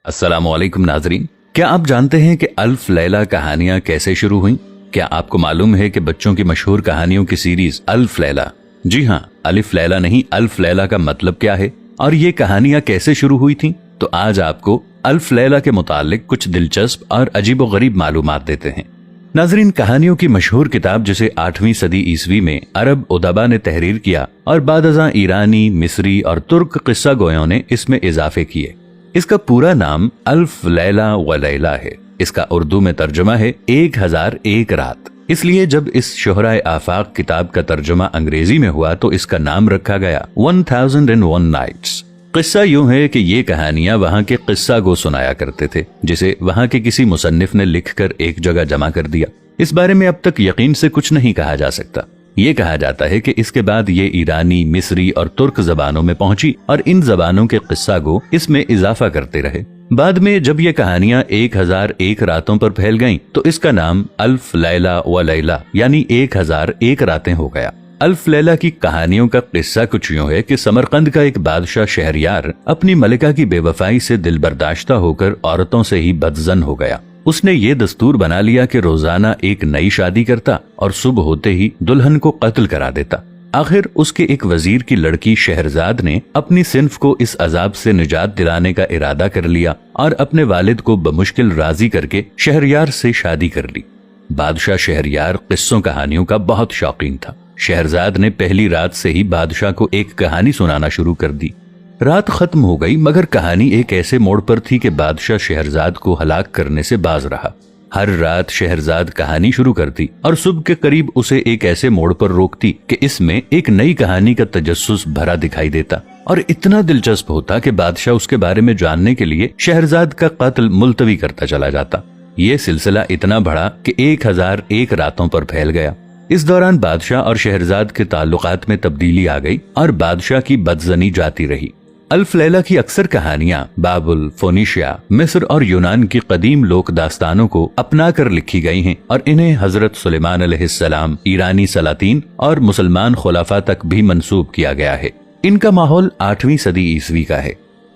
अस्सलामुअलैकुम नाजरीन, क्या आप जानते हैं कि अल्फ लैला कहानियां कैसे शुरू हुई? क्या आपको मालूम है कि बच्चों की मशहूर कहानियों की सीरीज अल्फ लैला, जी हाँ, अलिफ लैला नहीं, अल्फ लैला का मतलब क्या है और ये कहानियां कैसे शुरू हुई थी? तो आज आपको अल्फ लैला के मुतालिक कुछ दिलचस्प और अजीबोगरीब मालूमात देते हैं। नाजरीन, कहानियों की मशहूर किताब जिसे 8वीं सदी ईस्वी में अरब उदबा ने तहरीर किया और बादअज़ां ईरानी, मिस्री और तुर्क किस्सा गोयों ने इसमें इजाफे किए। इसका पूरा नाम अल्फ लैला व लैला है। इसका उर्दू में तर्जुमा है 1001 रात। इसलिए जब इस शोहराए आफाक किताब का तर्जुमा अंग्रेजी में हुआ तो इसका नाम रखा गया 1001 नाइट्स। किस्सा यूं है कि ये कहानियां वहां के किस्सा गो सुनाया करते थे, जिसे वहां के किसी मुसन्निफ ने लिखकर एक जगह जमा कर दिया। इस बारे में अब तक यकीन से कुछ नहीं कहा जा सकता। ये कहा जाता है कि इसके बाद ये ईरानी, मिस्री और तुर्क जबानों में पहुंची और इन जबानों के किस्सा गो इसमें इजाफा करते रहे। बाद में जब ये कहानियां 1001 रातों पर फैल गईं, तो इसका नाम अल्फ लैला व लैला यानी 1001 रातें हो गया। अल्फ लैला की कहानियों का किस्सा कुछ यूं है कि समरकंद का एक बादशाह शहरयार अपनी मलिका की बेवफाई से दिल बर्दाश्ता होकर औरतों से ही बदजन हो गया। उसने ये दस्तूर बना लिया कि रोजाना एक नई शादी करता और सुबह होते ही दुल्हन को कत्ल करा देता। आखिर उसके एक वजीर की लड़की शहरजाद ने अपनी सिन्फ को इस अजाब से निजात दिलाने का इरादा कर लिया और अपने वालिद को बमुश्किल राजी करके शहरयार से शादी कर ली। बादशाह शहरयार किस्सों कहानियों का बहुत शौकीन था। शहरजाद ने पहली रात से ही बादशाह को एक कहानी सुनाना शुरू कर दी। रात खत्म हो गई, मगर कहानी एक ऐसे मोड़ पर थी कि बादशाह शहरजाद को हलाक करने से बाज रहा। हर रात शहरजाद कहानी शुरू करती और सुबह के करीब उसे एक ऐसे मोड़ पर रोकती कि इसमें एक नई कहानी का तजस्सुस भरा दिखाई देता और इतना दिलचस्प होता कि बादशाह उसके बारे में जानने के लिए शहरजाद का कत्ल मुलतवी करता चला जाता। ये सिलसिला इतना बढ़ा कि 1001 रातों पर फैल गया। इस दौरान बादशाह और शहरजाद के ताल्लुकात में तब्दीली आ गई और बादशाह की बदजनी जाती रही। अल्फ लैला की अक्सर कहानियां बाबुल, फोनीशिया, मिस्र और यूनान की कदीम लोक दास्तानों को अपना कर लिखी गई हैं और इन्हें हजरत सुलेमान अलैहिस्सलाम, ईरानी सलातीन और मुसलमान खुलाफा तक भी मंसूब किया गया है। इनका माहौल 8वीं सदी ईस्वी का है।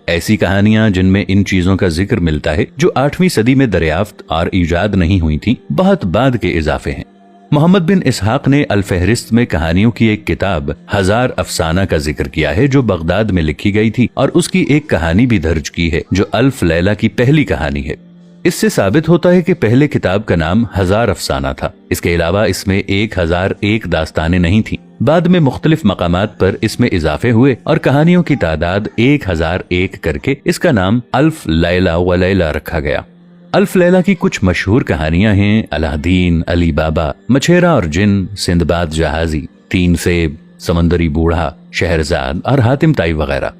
ऐसी कहानियां जिनमें इन चीजों का जिक्र मिलता है जो 8वीं सदी में दरियाफ्त और ईजाद नहीं हुई थी, बहुत बाद के इजाफे हैं। मोहम्मद बिन इसहाक ने अल फहरिस्त में कहानियों की एक किताब 1000 अफसाना का जिक्र किया है जो बगदाद में लिखी गई थी और उसकी एक कहानी भी दर्ज की है जो अल्फ लैला की पहली कहानी है। इससे साबित होता है कि पहले किताब का नाम 1000 अफसाना था। इसके अलावा इसमें 1001 दास्तानें नहीं थी। बाद में मुख्तलिफ मकामात पर इसमें इजाफे हुए और कहानियों की तादाद 1001 करके इसका नाम अल्फ लैला व लैला रखा गया। अल्फ लैला की कुछ मशहूर कहानियां हैं अलादीन, अली बाबा, मछेरा और जिन, सिंदबाद जहाजी, 3 सेब, समंदरी बूढ़ा, शहरजाद और हातिम ताई वगैरह।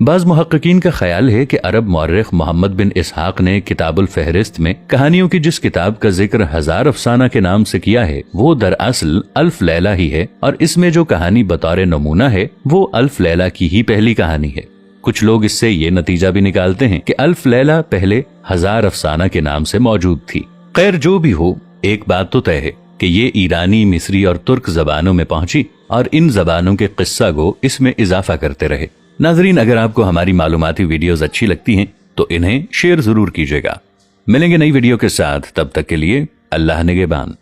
बाज मुहक्किकीन का ख्याल है कि अरब मौर्रिख मोहम्मद बिन इसहाक ने किताबुल फहरिस्त में कहानियों की जिस किताब का जिक्र 1000 अफसाना के नाम से किया है वो दरअसल अल्फ लैला ही है और इसमें जो कहानी बतौर नमूना है वो अल्फ लैला की ही पहली कहानी है। कुछ लोग इससे ये नतीजा भी निकालते हैं कि अल्फ लैला पहले 1000 अफसाना के नाम से मौजूद थी। खैर, जो भी हो, एक बात तो तय है कि ये ईरानी, मिस्री और तुर्क जबानों में पहुंची और इन जबानों के किस्सा गो इसमें इजाफा करते रहे। नाजरीन, अगर आपको हमारी मालूमाती वीडियोस अच्छी लगती हैं तो इन्हें शेयर जरूर कीजिएगा। मिलेंगे नई वीडियो के साथ, तब तक के लिए अल्लाह निगहबान।